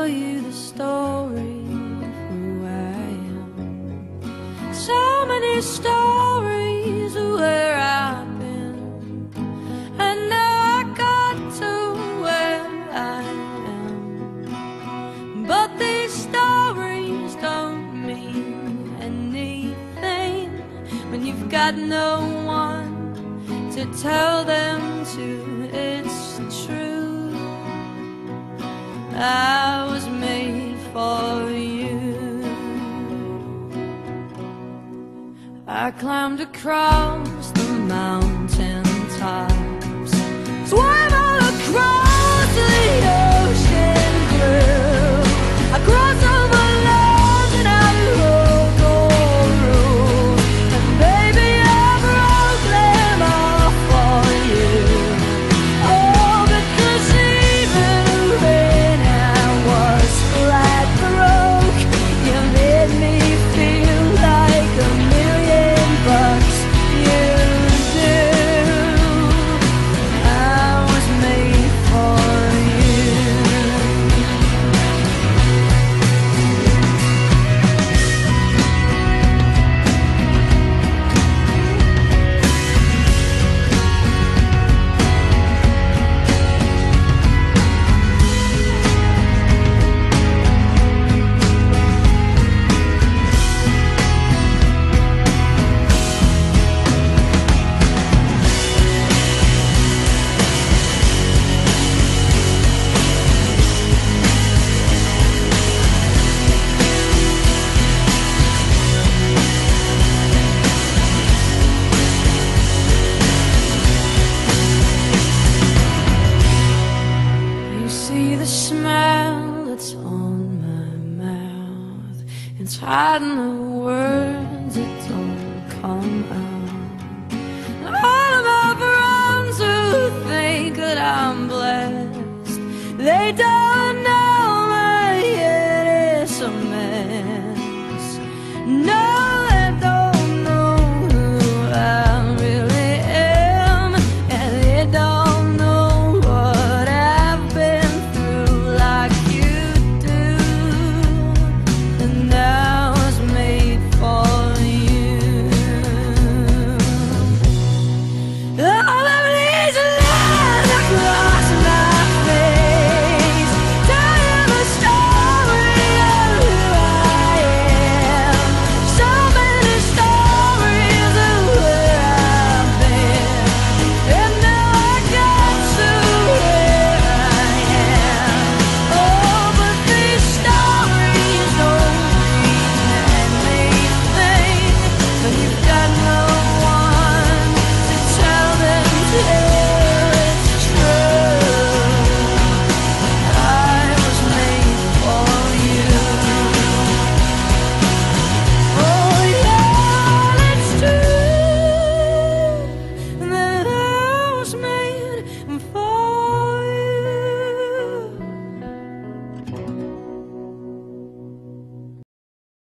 tell you the story of who I am. So many stories of where I've been, and now I got to where I am. But these stories don't mean anything when you've got no one to tell them to. It's true, I was made for you. I climbed across the mountain tops, swam all across the ocean blue. I crossed over lands and I broke all rules, and baby I broke them all for you. Oh, because even when I was flat broke, you made me feel like $1,000,000. You do. I was made for you. You see the smile that's on my mouth, it's hiding the words that don't come out. And all of my friends who think that I'm blessed, they don't